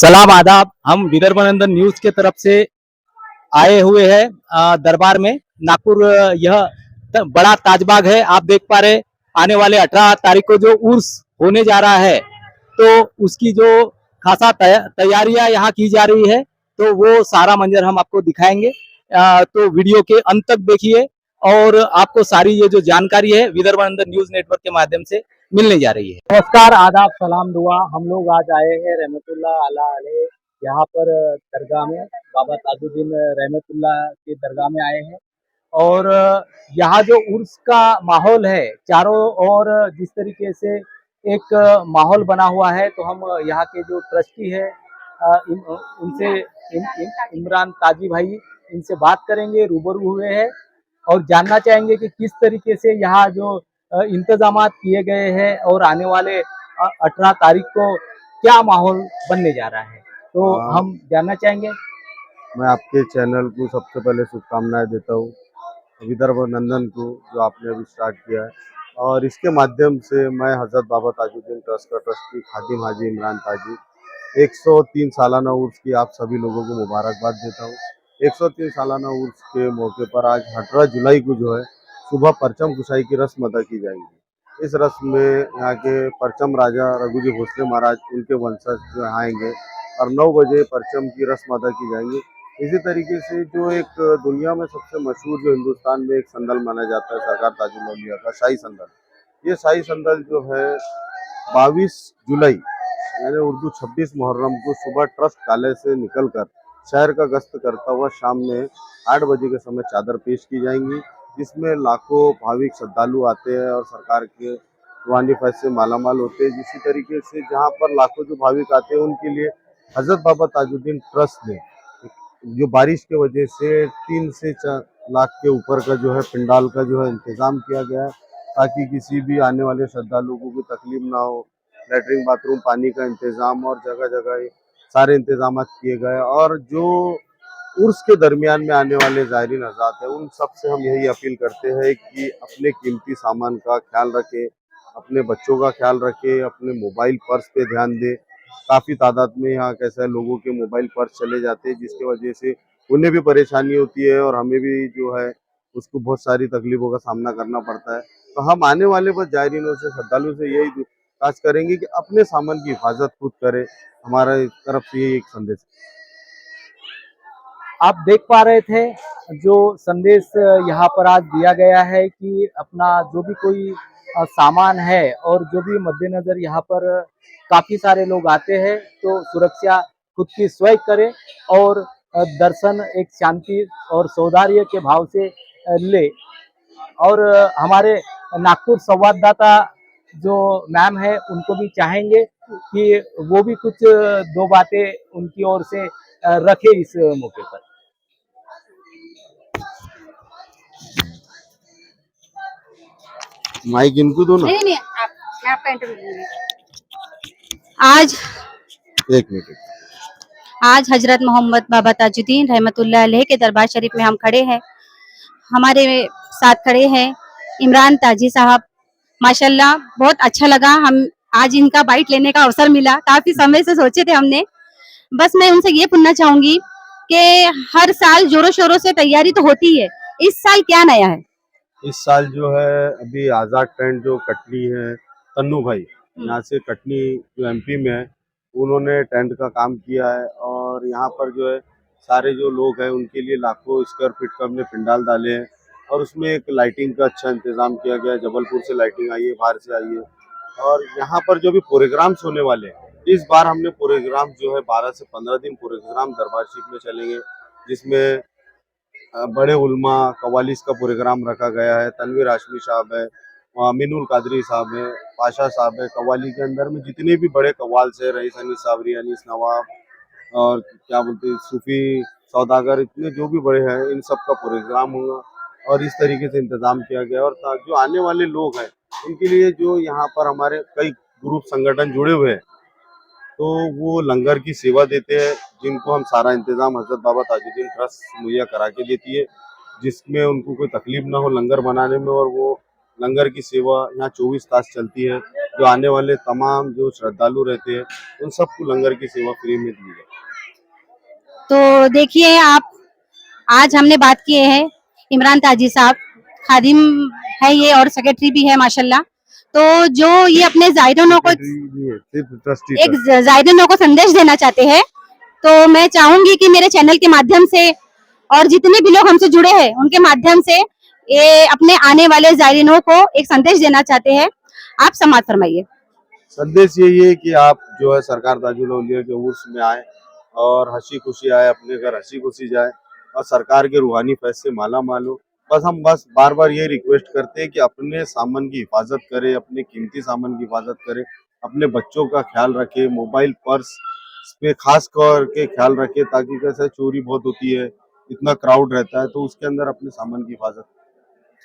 सलाम आदाब। हम विदर्भनंदन न्यूज के तरफ से आए हुए हैं दरबार में नागपुर। यह बड़ा ताजबाग है, आप देख पा रहे। आने वाले 18 तारीख को जो उर्स होने जा रहा है, तो उसकी जो खासा तैयारियां यहाँ की जा रही है, तो वो सारा मंजर हम आपको दिखाएंगे। तो वीडियो के अंत तक देखिए और आपको सारी ये जो जानकारी है विदर्भनंदन न्यूज नेटवर्क के माध्यम से मिलने जा रही है। नमस्कार, आदाब, सलाम, दुआ। हम लोग आज आए हैं रहमतुल्लाह अला अलैह यहाँ पर दरगाह में, बाबा ताजुद्दीन रहमतुल्लाह की दरगाह में आए हैं। और यहाँ जो उर्स का माहौल है चारों ओर, जिस तरीके से एक माहौल बना हुआ है, तो हम यहाँ के जो ट्रस्टी है उनसे इमरान ताजी भाई, इनसे बात करेंगे, रूबरू हुए हैं और जानना चाहेंगे कि किस तरीके से यहाँ जो इंतजामात किए गए हैं और आने वाले 18 तारीख को क्या माहौल बनने जा रहा है, तो हम जानना चाहेंगे। मैं आपके चैनल को सबसे पहले शुभकामनाएं देता हूँ, विदर्भ नंदन को, जो आपने अभी स्टार्ट किया है। और इसके माध्यम से मैं हज़रत बाबा ताजुद्दीन ट्रस्ट का ट्रस्टी खादिम हाजी इमरान ताजी 103 सालाना उर्स की आप सभी लोगों को मुबारकबाद देता हूँ। 103 सालाना उर्स के मौके पर आज 18 जुलाई को जो है सुबह परचम कुशाई की रस्म अदा की जाएगी। इस रस्म में यहाँ के परचम राजा रघुजी भोसले महाराज, उनके वंशज जो आएंगे और 9 बजे परचम की रस्म अदा की जाएंगी। इसी तरीके से जो एक दुनिया में सबसे मशहूर, जो हिंदुस्तान में एक संदल माना जाता है सरकार ताजुल औलिया का, शाही संदल, ये शाही संदल जो है 22 जुलाई यानी उर्दू 26 मुहर्रम को सुबह ट्रस्ट काले से निकलकर शहर का गश्त करता हुआ शाम में 8 बजे के समय चादर पेश की जाएंगी, जिसमें लाखों भाविक श्रद्धालु आते हैं और सरकार के रूहानी फैज से मालामाल होते हैं। इसी तरीके से जहाँ पर लाखों जो भाविक आते हैं उनके लिए हजरत बाबा ताजुद्दीन ट्रस्ट ने जो बारिश की वजह से 3 से 4 लाख के ऊपर का जो है पंडाल का जो है इंतज़ाम किया गया है, ताकि किसी भी आने वाले श्रद्धालुओं को भी तकलीफ ना हो। लेटरिन, बाथरूम, पानी का इंतज़ाम और जगह जगह सारे इंतजाम किए गए। और जो उर्स के दरमियान में आने वाले ज़ायरीन हज़रात हैं, उन सब से हम यही अपील करते हैं कि अपने कीमती सामान का ख्याल रखें, अपने बच्चों का ख्याल रखें, अपने मोबाइल पर्स पे ध्यान दें। काफ़ी तादाद में यहाँ कैसा है, लोगों के मोबाइल पर्स चले जाते हैं, जिसकी वजह से उन्हें भी परेशानी होती है और हमें भी जो है उसको बहुत सारी तकलीफ़ों का सामना करना पड़ता है। तो हम आने वाले बस ज़ायरीनों से, श्रद्धालुओं से यही दरख्वास्त करेंगे कि अपने सामान की हिफाजत खुद करें। हमारा तरफ से यही एक संदेश है। आप देख पा रहे थे जो संदेश यहाँ पर आज दिया गया है कि अपना जो भी कोई सामान है और जो भी मद्देनजर यहाँ पर काफी सारे लोग आते हैं, तो सुरक्षा खुद की स्वयं करें और दर्शन एक शांति और सौहार्द के भाव से ले। और हमारे नागपुर संवाददाता जो मैम है, उनको भी चाहेंगे कि वो भी कुछ 2 बातें उनकी ओर से रखे इस मौके पर। माइक इनको दो ना। नहीं नहीं मैं आपका इंटरव्यू लूंगी। आज एक मिनट। आज हजरत मोहम्मद बाबा ताजुद्दीन रहमतुल्लाह अलैह के दरबार शरीफ में हम खड़े हैं। हमारे साथ खड़े हैं इमरान ताजी साहब। माशाल्लाह बहुत अच्छा लगा, हम आज इनका बाइट लेने का अवसर मिला, काफी समय से सोचे थे हमने। बस मैं उनसे ये पूछना चाहूंगी कि हर साल जोरों शोरों से तैयारी तो होती है, इस साल क्या नया है? इस साल जो है अभी आज़ाद टेंट जो कटनी है, तन्नू भाई यहाँ से कटनी जो एमपी में है, उन्होंने टेंट का काम किया है। और यहाँ पर जो है सारे जो लोग हैं उनके लिए लाखों स्क्वायर फीट का हमने पंडाल डाले हैं और उसमें एक लाइटिंग का अच्छा इंतज़ाम किया गया है। जबलपुर से लाइटिंग आई है, बाहर से आई है। और यहाँ पर जो भी प्रोग्राम्स होने वाले हैं, इस बार हमने प्रोग्राम जो है 12 से 15 दिन प्रोग्राम दरबार शरीफ में चलेंगे, जिसमें बड़े उल्मा कवालिस का प्रोग्राम रखा गया है। तनवीर हाशमी साहब है, अमीनुल कादरी साहब है, पाशा साहब है। कवाली के अंदर में जितने भी बड़े कवाल से रईस अनीस साबरी, अनीस नवाब और क्या बोलते हैं सूफी सौदागर, इतने जो भी बड़े हैं, इन सब का प्रोग्राम होगा। और इस तरीके से इंतज़ाम किया गया। और जो आने वाले लोग हैं उनके लिए जो यहाँ पर हमारे कई ग्रुप संगठन जुड़े हुए हैं, तो वो लंगर की सेवा देते हैं, जिनको हम सारा इंतज़ाम हज़रत बाबा ताजुद्दीन ट्रस्ट मुहैया करा के देती है, जिसमें उनको कोई तकलीफ ना हो लंगर बनाने में। और वो लंगर की सेवा यहाँ 24 तास चलती है। जो आने वाले तमाम जो श्रद्धालु रहते हैं उन सबको लंगर की सेवा फ्री में दी जाए। तो देखिए आप, आज हमने बात किए हैं इमरान ताजी साहब, खादिम है ये और सेक्रेटरी भी है माशाल्लाह। तो जो ये अपने जायरीनों को सेक्रेटरी भी है, सिर्फ ट्रस्टी एक ट्रस्ट। जायरीनों को संदेश देना चाहते हैं, तो मैं चाहूंगी कि मेरे चैनल के माध्यम से और जितने भी लोग हमसे जुड़े हैं उनके माध्यम से ये अपने आने वाले जायरीनों को एक संदेश देना चाहते हैं। आप समाज फरमाइए। संदेश यही है कि आप जो है सरकार ताजुल औलिया के उर्स में आए और हंसी खुशी आए, अपने घर हंसी खुशी जाए और सरकार के रूहानी फैज से माला माल हो। बस बार बार ये रिक्वेस्ट करते हैं कि अपने सामान की हिफाजत करें, अपने कीमती सामान की हिफाजत करें, अपने बच्चों का ख्याल रखें, मोबाइल पर्स पे खास करके ख्याल रखें, ताकि कैसे चोरी बहुत होती है, इतना क्राउड रहता है, तो उसके अंदर अपने सामान की हिफाजत।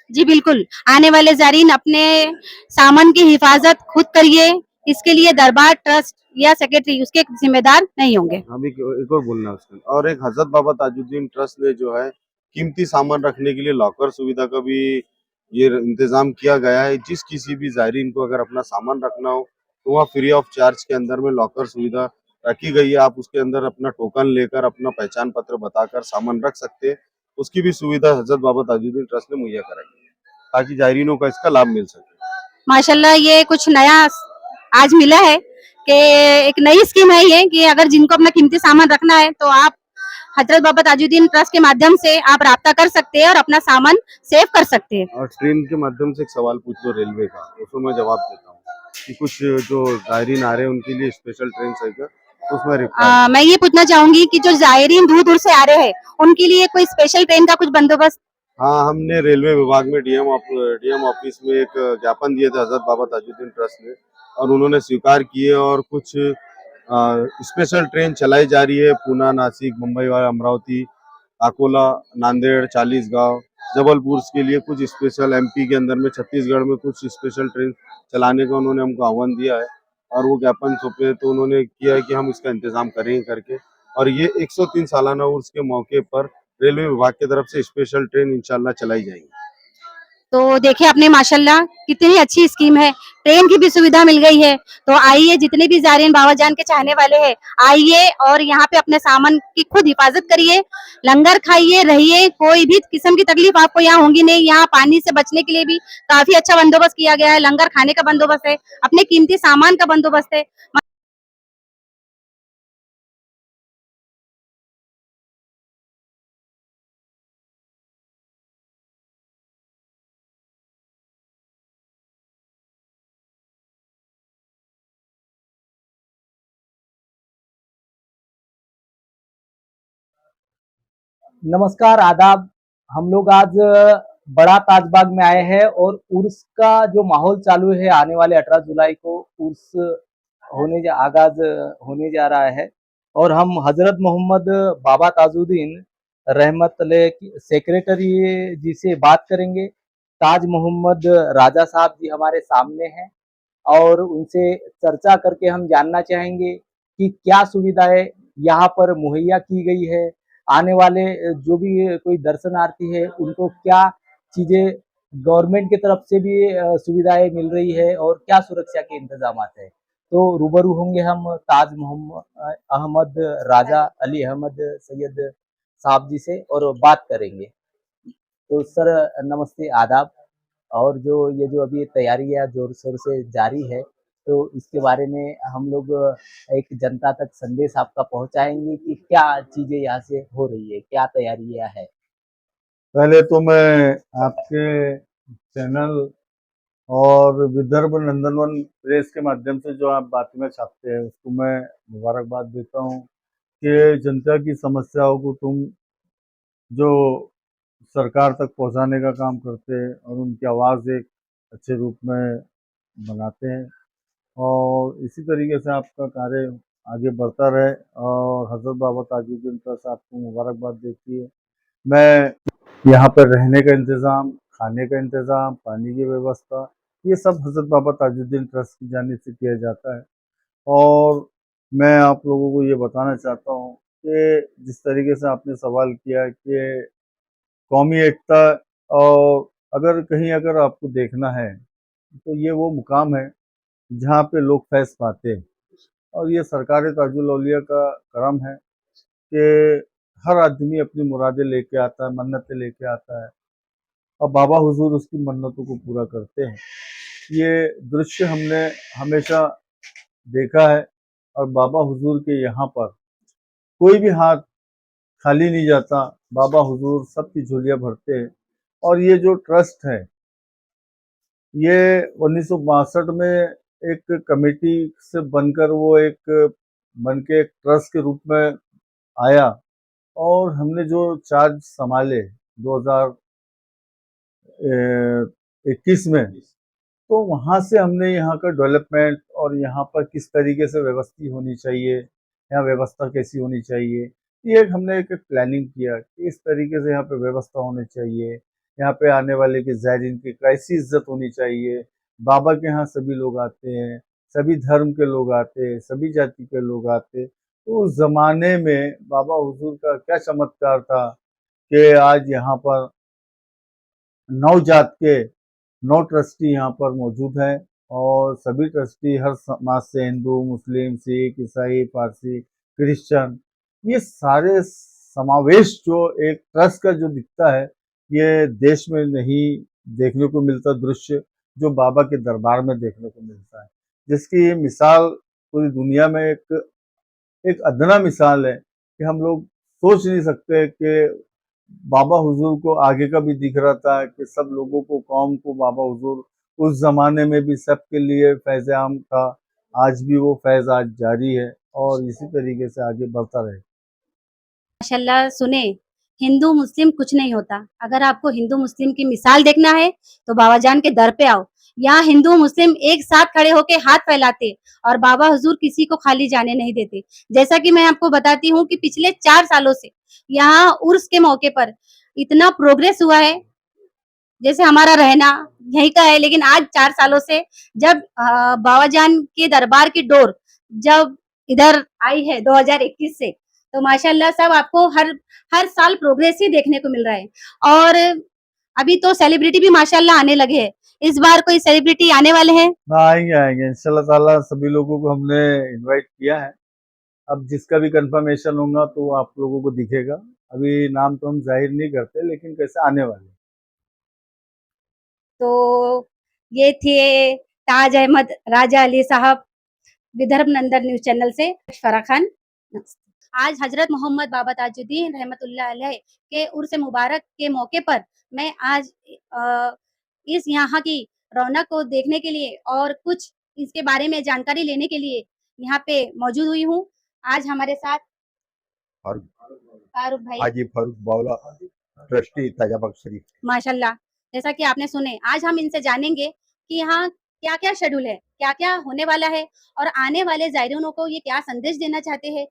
जी बिल्कुल, आने वाले जायरीन अपने सामान की हिफाजत खुद करिए, इसके लिए दरबार ट्रस्ट या सेक्रेटरी उसके जिम्मेदार नहीं होंगे। हम एक और बोलना है उसमें, और एक हजरत बाबा ताजुद्दीन ट्रस्ट ने जो है कीमती सामान रखने के लिए लॉकर सुविधा का भी ये इंतजाम किया गया है। जिस किसी भी जायरीन को अगर अपना सामान रखना हो तो वहाँ फ्री ऑफ चार्ज के अंदर में लॉकर सुविधा रखी गई है। आप उसके अंदर अपना टोकन लेकर, अपना पहचान पत्र बताकर सामान रख सकते हैं। उसकी भी सुविधा हजरत बाबा ताजुद्दीन ट्रस्ट ने मुहैया कराई है, ताकि जायरीनों का इसका लाभ मिल सके। माशाल्लाह ये कुछ नया आज मिला है कि एक नई स्कीम है ये कि अगर जिनको अपना कीमती सामान रखना है तो आप हजरत बाबा ताजुद्दीन ट्रस्ट के माध्यम से आप राब्ता कर सकते हैं और अपना सामान सेव कर सकते हैं। और ट्रेन के माध्यम से एक सवाल पूछ लो रेलवे का, उसको मैं जवाब देता हूँ कि कुछ जो जायरीन आ रहे हैं उनके लिए स्पेशल ट्रेन है क्या, तो उसमें रिप्लाई। मैं ये पूछना चाहूंगी कि जो जायरीन दूर दूर से आ रहे हैं उनके लिए कोई स्पेशल ट्रेन का कुछ बंदोबस्त। हाँ, हमने रेलवे विभाग में डीएम ऑफिस में एक ज्ञापन दिए थे हजरत बाबा ताजुद्दीन ट्रस्ट ने, और उन्होंने स्वीकार किए, और कुछ स्पेशल ट्रेन चलाई जा रही है पूना, नासिक, मुंबई और अमरावती, अकोला, नांदेड़, चालीसगांव, जबलपुर के लिए कुछ स्पेशल, एमपी के अंदर में छत्तीसगढ़ में कुछ स्पेशल ट्रेन चलाने का उन्होंने हमको आह्वान दिया है, और वो ज्ञापन सौंपे तो उन्होंने किया है कि हम इसका इंतजाम करेंगे करके। और ये 103 सालाना उर्स के मौके पर रेलवे विभाग की तरफ से स्पेशल ट्रेन इंशाल्लाह चलाई जाएगी। तो देखिए आपने माशाल्लाह कितनी अच्छी स्कीम है, ट्रेन की भी सुविधा मिल गई है। तो आइए जितने भी जायरीन बाबा जान के चाहने वाले हैं, आइए और यहाँ पे अपने सामान की खुद हिफाजत करिए, लंगर खाइए, रहिए, कोई भी किस्म की तकलीफ आपको यहाँ होंगी नहीं। यहाँ पानी से बचने के लिए भी काफी अच्छा बंदोबस्त किया गया है, लंगर खाने का बंदोबस्त है, अपने कीमती सामान का बंदोबस्त है। नमस्कार, आदाब। हम लोग आज बड़ा ताजबाग में आए हैं और उर्स का जो माहौल चालू है, आने वाले 18 जुलाई को उर्स आगाज होने जा रहा है, और हम हजरत मोहम्मद बाबा ताजुद्दीन रहमत सेक्रेटरी जी से बात करेंगे। ताज मोहम्मद राजा साहब जी हमारे सामने हैं और उनसे चर्चा करके हम जानना चाहेंगे कि क्या सुविधाएं यहाँ पर मुहैया की गई है, आने वाले जो भी कोई दर्शनार्थी है उनको क्या चीजें गवर्नमेंट की तरफ से भी सुविधाएं मिल रही है और क्या सुरक्षा के इंतजाम है। तो रूबरू होंगे हम ताज मोहम्मद अहमद राजा अली अहमद सैयद साहब जी से और बात करेंगे। तो सर नमस्ते, आदाब। और ये जो अभी तैयारियां जोर शोर से जारी है, तो इसके बारे में हम लोग एक जनता तक संदेश आपका पहुंचाएंगे कि क्या चीजें यहाँ से हो रही है, क्या तैयारियां है। पहले तो मैं आपके चैनल और विदर्भ नंदनवन प्रेस के माध्यम से जो आप बातें में छापते हैं उसको मैं मुबारकबाद देता हूँ कि जनता की समस्याओं को तुम जो सरकार तक पहुंचाने का काम करते हैं और उनकी आवाज़ एक अच्छे रूप में बनाते हैं, और इसी तरीके से आपका कार्य आगे बढ़ता रहे और हजरत बाबा ताजुद्दीन ट्रस्ट आपको मुबारकबाद देती है। मैं यहाँ पर रहने का इंतज़ाम, खाने का इंतज़ाम, पानी की व्यवस्था, ये सब हजरत बाबा ताजुद्दीन ट्रस्ट की जानिब से किया जाता है। और मैं आप लोगों को ये बताना चाहता हूँ कि जिस तरीके से आपने सवाल किया कि कौमी एकता, और अगर कहीं अगर आपको देखना है तो ये वो मुकाम है जहाँ पे लोग फैज़ पाते हैं। और ये सरकार ताजुल औलिया का करम है कि हर आदमी अपनी मुरादें लेके आता है, मन्नतें लेके आता है और बाबा हुजूर उसकी मन्नतों को पूरा करते हैं। ये दृश्य हमने हमेशा देखा है और बाबा हुजूर के यहाँ पर कोई भी हाथ खाली नहीं जाता। बाबा हुजूर सबकी झोलियाँ भरते हैं। और ये जो ट्रस्ट है, ये 1962 में एक कमेटी से बनकर वो एक बन के एक ट्रस्ट के रूप में आया और हमने जो चार्ज संभाले 2021 में, तो वहाँ से हमने यहाँ का डेवलपमेंट और यहाँ पर किस तरीके से व्यवस्था होनी चाहिए, यहाँ व्यवस्था कैसी होनी चाहिए, ये एक हमने एक प्लानिंग किया कि इस तरीके से यहाँ पे व्यवस्था होनी चाहिए, यहाँ पे आने वाले के ज़ायरीन की कैसी इज्जत होनी चाहिए। बाबा के यहाँ सभी लोग आते हैं, सभी धर्म के लोग आते हैं, सभी जाति के लोग आते हैं। तो उस ज़माने में बाबा हुजूर का क्या चमत्कार था कि आज यहाँ पर 9 जात के 9 ट्रस्टी यहाँ पर मौजूद हैं और सभी ट्रस्टी हर समाज से, हिंदू, मुस्लिम, सिख, ईसाई, पारसी, क्रिश्चियन, ये सारे समावेश जो एक ट्रस्ट का जो दिखता है, ये देश में नहीं देखने को मिलता दृश्य, जो बाबा के दरबार में देखने को मिलता है। जिसकी ये मिसाल पूरी दुनिया में एक अदना मिसाल है कि हम लोग सोच नहीं सकते कि बाबा हुजूर को आगे का भी दिख रहा था कि सब लोगों को, कौम को बाबा हुजूर उस ज़माने में भी सबके लिए फैज़ आम था। आज भी वो फैज़ आज जारी है और इसी तरीके से आगे बढ़ता रहे। माशाल्लाह सुने, हिंदू मुस्लिम कुछ नहीं होता। अगर आपको हिंदू मुस्लिम की मिसाल देखना है तो बाबा जान के दर पे आओ। यहाँ हिंदू मुस्लिम एक साथ खड़े होके हाथ फैलाते और बाबा हुजूर किसी को खाली जाने नहीं देते। जैसा कि मैं आपको बताती हूँ कि पिछले 4 सालों से यहाँ उर्स के मौके पर इतना प्रोग्रेस हुआ है। जैसे हमारा रहना यहीं का है, लेकिन आज 4 सालों से जब बाबा जान के दरबार की डोर जब इधर आई है 2021 से, तो माशाल्लाह सब आपको हर हर साल प्रोग्रेस ही देखने को मिल रहा है। और अभी तो सेलिब्रिटी भी माशाल्लाह आने लगे हैं। इस बार कोई सेलिब्रिटी आने वाले हैं? हाँ, आएंगे इंशाल्लाह ताला। सभी लोगों को हमने इनवाइट किया है। अब जिसका भी कंफर्मेशन होगा तो आप लोगों को दिखेगा। अभी नाम तो हम जाहिर नहीं करते, लेकिन कैसे आने वाले। तो ये थे ताज अहमद राजा अली साहब, विदर्भ नंदन न्यूज चैनल से फरा खान। आज हजरत मोहम्मद बाबा ताजुद्दीन रहमतुल्लाह अलैह के उर्स मुबारक के मौके पर मैं आज इस यहाँ की रौनक को देखने के लिए और कुछ इसके बारे में जानकारी लेने के लिए यहाँ पे मौजूद हुई हूँ। आज हमारे साथ फारूक भाई, हाजी फारूक बावला, ट्रस्टी ताजाबाग शरीफ। माशाल्लाह, जैसा कि आपने सुने, आज हम इनसे जानेंगे कि यहाँ क्या-क्या शेड्यूल है, क्या-क्या होने वाला है और आने वाले ज़ायरीनों को ये क्या संदेश देना चाहते हैं।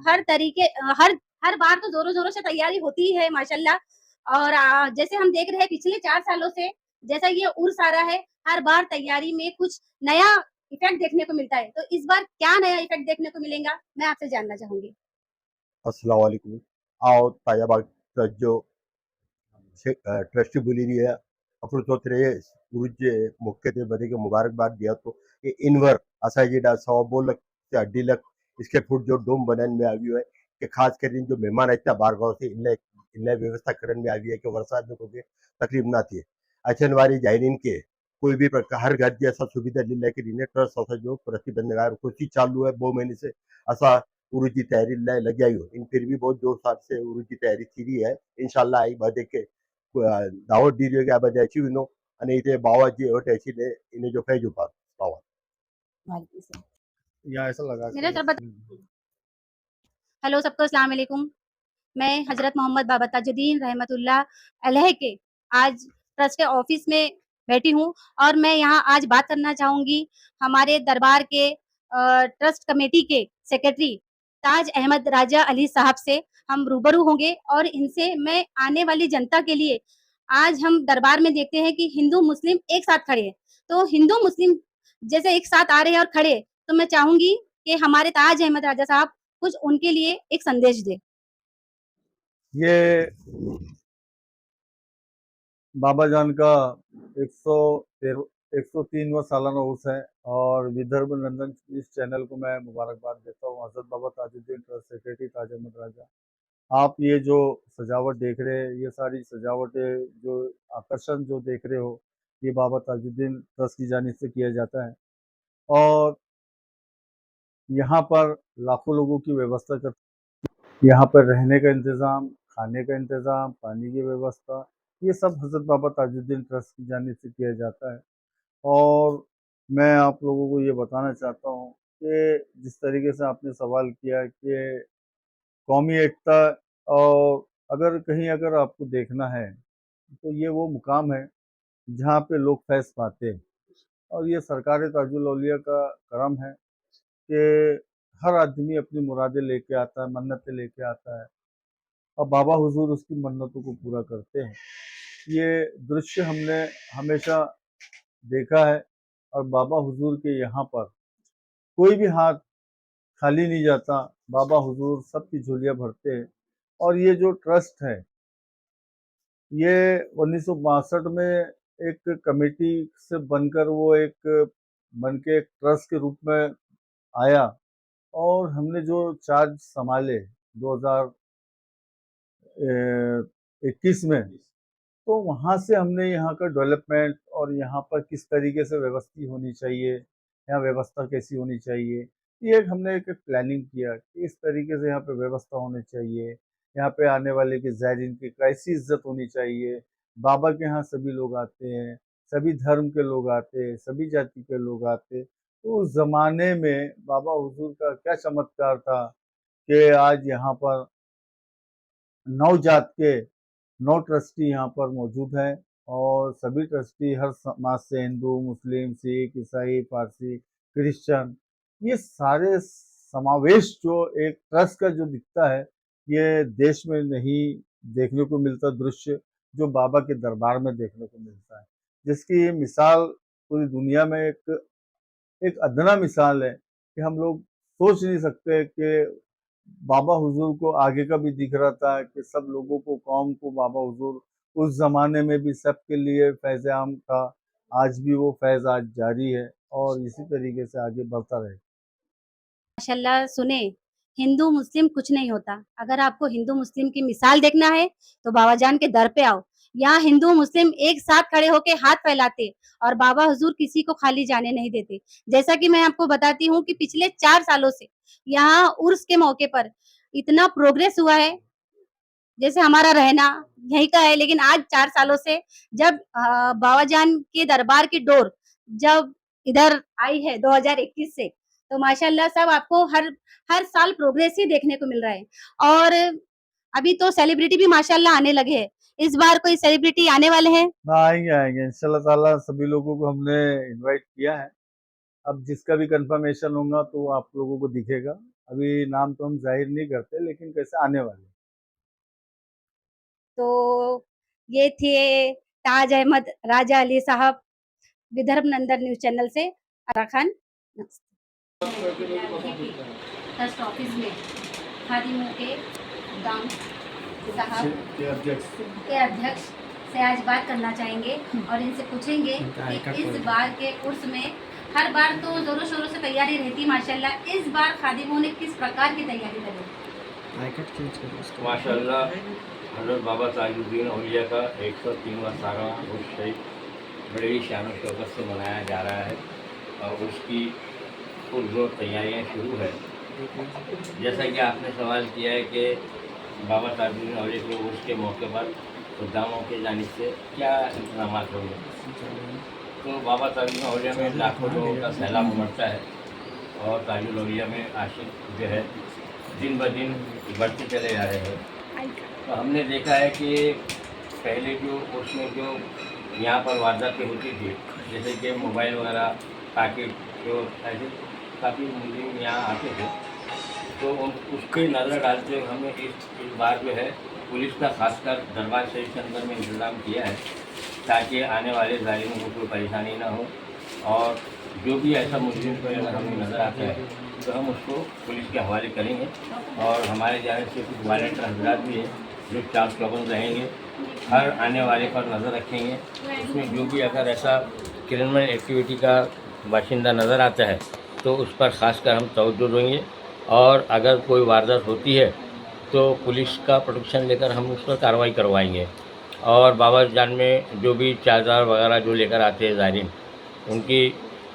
हर तरीके हर बार तो ज़ोरों-ज़ोरों से तैयारी होती ही है माशाल्लाह। और जैसे हम देख रहे हैं पिछले 4 सालों से जैसा ये उर्स आ रहा है, हर बार तैयारी में कुछ नया इफ़ेक्ट देखने को मिलता है। तो इस बार क्या नया इफ़ेक्ट देखने को मिलेगा, मैं आपसे जानना चाहूँगी। अस्सलाम वालेकुम। आओ ताजाबाग ट्रस्ट जो ट्रस्टी बोली रही है अప్పుడు तोतरे गुरुजे मुख्य ते बदे के मुबारकबाद दिया तो ये इनवर असा जेडा 100 से 2.5 इसके फुट जो डोम बनन में आवी है कि खास कर जो मेहमान आते बारगांव से इनले इनले व्यवस्था करन में आवी है कि वरसाद में कोई तकलीफ ना थी। अचन वारी जायरीन के कोई भी प्रकार हर घर जैसा सुविधा ले के इन्हें ट्रस्ट असा जो प्रतिबंधकार कोशिश चालू है 2 महीने से असा उरुज की तैयारी लगी आई हो। इन फिर भी बहुत जोर सार से उरुज की तैयारी थी रही है। इंशाल्लाह आई बदे के दावत दी रही है बदे अच्छी विनो અને इथे बावाजी और ऐसी ने इन्हें जो फैज ऊपर बावा यहाँ ऐसा लगा मेरा तरफ हेलो सबको अस्सलाम वालेकुम। मैं हजरत मोहम्मद बाबा ताजुद्दीन रहमतुल्लाह अलैह के आज ट्रस्ट के ऑफिस में बैठी हूँ और मैं यहाँ आज बात करना चाहूँगी हमारे दरबार के ट्रस्ट कमेटी के सेक्रेटरी ताज अहमद राजा अली साहब से हम रूबरू होंगे और इनसे मैं आने वाली जनता के लिए आज हम दरबार में देखते हैं कि हिंदू मुस्लिम एक साथ खड़े हैं। तो हिंदू मुस्लिम जैसे एक साथ आ रहे हैं और खड़े, तो मैं चाहूंगी कि हमारे ताज अहमद राजा साहब कुछ उनके लिए एक संदेश दे। ये बाबा जान का 103वां सालाना उर्स है और विदर्भ नंदन इस चैनल को मैं मुबारकबाद देता हूँ। हज़रत बाबा ताजुद्दीन ट्रस्ट सेक्रेटरी ताज अहमद राजा, आप ये जो सजावट देख रहे हैं, ये सारी सजावटें जो आकर्षण जो देख रहे हो, ये बाबा ताजुद्दीन ट्रस्ट की जानिब से किया जाता है और यहाँ पर लाखों लोगों की व्यवस्था कर, यहाँ पर रहने का इंतज़ाम, खाने का इंतज़ाम, पानी की व्यवस्था, ये सब हज़रत बाबा ताजुद्दीन ट्रस्ट की जानिब से किया जाता है। और मैं आप लोगों को ये बताना चाहता हूँ कि जिस तरीके से आपने सवाल किया कि कौमी एकता, और अगर आपको देखना है तो ये वो मुकाम है जहाँ पे लोग फैज़ पाते हैं और ये सरकार ताजुल औलिया का करम है कि हर आदमी अपनी मुरादें लेके आता है, मन्नतें लेके आता है और बाबा हुजूर उसकी मन्नतों को पूरा करते हैं। ये दृश्य हमने हमेशा देखा है और बाबा हुजूर के यहाँ पर कोई भी हाथ खाली नहीं जाता, बाबा हुजूर सबकी झोलियाँ भरते हैं। और ये जो ट्रस्ट है, ये 1962 में एक कमेटी से बनकर वो एक बन के एक ट्रस्ट के रूप में आया और हमने जो चार्ज संभाले 2021 में, तो वहाँ से हमने यहाँ का डेवलपमेंट और यहाँ पर किस तरीके से व्यवस्था होनी चाहिए, यहाँ व्यवस्था कैसी होनी चाहिए, ये एक हमने एक प्लानिंग किया कि इस तरीके से यहाँ पे व्यवस्था होनी चाहिए, यहाँ पे आने वाले के ज़ायरीन की कैसी इज्जत होनी चाहिए। बाबा के यहाँ सभी लोग आते हैं, सभी धर्म के लोग आते हैं, सभी जाति के लोग आते हैं। तो उस ज़माने में बाबा हुजूर का क्या चमत्कार था कि आज यहाँ पर 9 जात के 9 ट्रस्टी यहाँ पर मौजूद हैं और सभी ट्रस्टी हर समाज से, हिंदू, मुस्लिम, सिख, ईसाई, पारसी, क्रिश्चियन, ये सारे समावेश जो एक ट्रस्ट का जो दिखता है, ये देश में नहीं देखने को मिलता दृश्य जो बाबा के दरबार में देखने को मिलता है, जिसकी ये मिसाल पूरी दुनिया में एक अदना मिसाल है कि हम लोग सोच नहीं सकते कि बाबा हुजूर को आगे का भी दिख रहा था कि सब लोगों को, कौम को बाबा हुजूर उस ज़माने में भी सबके लिए फैज़ आम था। आज भी वो फैज़ आज जारी है और इसी तरीके से आगे बढ़ता रहे। माशाल्लाह सुने, हिंदू मुस्लिम कुछ नहीं होता। अगर आपको हिंदू मुस्लिम की मिसाल देखना है तो बाबा जान के दर पे आओ। यहाँ हिंदू मुस्लिम एक साथ खड़े होके हाथ फैलाते और बाबा हुजूर किसी को खाली जाने नहीं देते। जैसा कि मैं आपको बताती हूँ कि पिछले 4 सालों से यहाँ उर्स के मौके पर इतना प्रोग्रेस हुआ है, जैसे हमारा रहना यहीं का है, लेकिन आज 4 सालों से जब बाबा जान के दरबार की डोर जब इधर आई है 2021 से, तो माशाल्लाह सब आपको हर हर साल प्रोग्रेस ही देखने को मिल रहा है। और अभी तो सेलिब्रिटी भी माशाल्लाह आने लगे हैं। इस बार कोई सेलिब्रिटी आने वाले हैं? आएंगे इंशाल्लाह ताला, सभी लोगों को हमने इनवाइट किया है। अब जिसका भी कंफर्मेशन होगा तो आप लोगों को दिखेगा। अभी नाम तो हम जाहिर नहीं करते, लेकिन कैसे आने वाले। तो ये थे ताज अहमद राजा अली साहब, विदर्भ नंदन न्यूज़ चैनल से आरा खान। ट्रस्ट ऑफिस में खादिमों के दाम साहब के अध्यक्ष से आज बात करना चाहेंगे और इनसे पूछेंगे कि इस बार के उर्स में हर बार तो जोरों शोरों से तैयारी रहती माशाल्लाह, इस बार खादिमों ने किस प्रकार की तैयारी करी? माशाल्लाह हज़रत बाबा ताजुद्दीन औलिया का 103वां सालाना उर्स शरीफ बड़े ही शान और शौकत से मनाया जा रहा है और उसकी पुरजोर तैयारियां शुरू है। जैसा कि आपने सवाल किया है कि बाबा ताजुद्दीन औलिया के उर्स के मौके पर खुदामों की जानिब से क्या इंतजाम होंगे, तो बाबा ताजुद्दीन औलिया में लाखों लोगों का सैलाब उमड़ता है और ताजुल औलिया में आशिक जो है दिन ब दिन बढ़ते चले जा रहे हैं। तो हमने देखा है कि पहले जो उसमें जो यहाँ पर वारदातें होती थी, जैसे कि मोबाइल वगैरह पैकेट जो ऐसे काफ़ी मुस्लिम यहाँ आते थे, तो उसके नज़र डालते हुए हमने इस बार जो है पुलिस का खासकर दरबार शरीफ के अंदर में इंतज़ाम किया है ताकि आने वाले ज़ालिमों को कोई परेशानी ना हो। और जो भी ऐसा मुस्लिम को अगर हमें नज़र आता है तो हम उसको पुलिस के हवाले करेंगे और हमारे जाने से कुछ वॉलंटियर हजरात भी हैं जो चाक चौबंद रहेंगे, हर आने वाले पर नज़र रखेंगे। उसमें जो भी अगर ऐसा क्रिमिनल एक्टिविटी का बाशिंदा नज़र आता है तो उस पर खासकर हम तवज्जो देंगे, और अगर कोई वारदात होती है तो पुलिस का प्रोटेक्शन लेकर हम उस पर कार्रवाई करवाएंगे। और बाबा जान में जो भी चादर वगैरह जो लेकर आते हैं ज़ायरीन, उनकी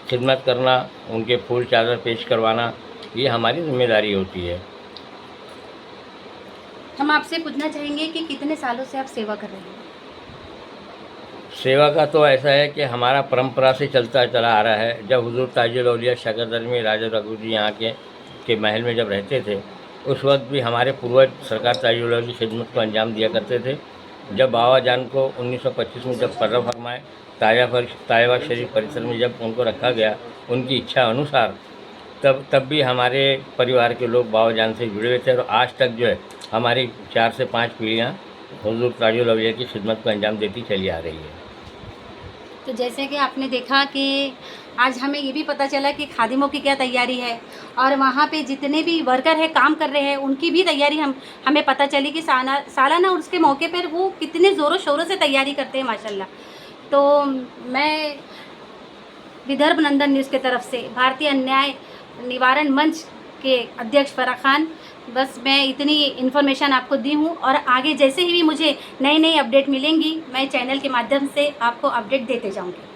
खिदमत करना, उनके फूल चादर पेश करवाना, ये हमारी जिम्मेदारी होती है। हम आपसे पूछना चाहेंगे कि कितने सालों से आप सेवा कर रहे हैं? सेवा का तो ऐसा है कि हमारा परंपरा से चलता चला आ रहा है। जब हुजूर ताजुल औलिया शकरदर में राजा रघु जी यहाँ के महल में जब रहते थे, उस वक्त भी हमारे पूर्वज सरकार ताजुल औलिया की खिदमत को अंजाम दिया करते थे। जब बाबा जान को 1925 में जब कर्र फरमाए तायबा शरीफ परिसर में जब उनको रखा गया उनकी इच्छा अनुसार, तब भी हमारे परिवार के लोग बाबा जान से जुड़े हुए थे, और आज तक जो है हमारी 4 से 5 पीढ़ियाँ हुजूर ताजुल औलिया की खिदमत को अंजाम देती चली आ रही है। तो जैसे कि आपने देखा कि आज हमें ये भी पता चला कि खादिमों की क्या तैयारी है, और वहाँ पे जितने भी वर्कर हैं काम कर रहे हैं उनकी भी तैयारी हमें पता चली कि सालाना उसके मौके पर वो कितने ज़ोरों शोरों से तैयारी करते हैं माशाल्लाह। तो मैं विदर्भ नंदन न्यूज़ की तरफ से भारतीय अन्याय निवारण मंच के अध्यक्ष फराह खान, बस मैं इतनी इन्फॉर्मेशन आपको दी हूँ, और आगे जैसे ही भी मुझे नई अपडेट मिलेंगी मैं चैनल के माध्यम से आपको अपडेट देते जाऊँगी।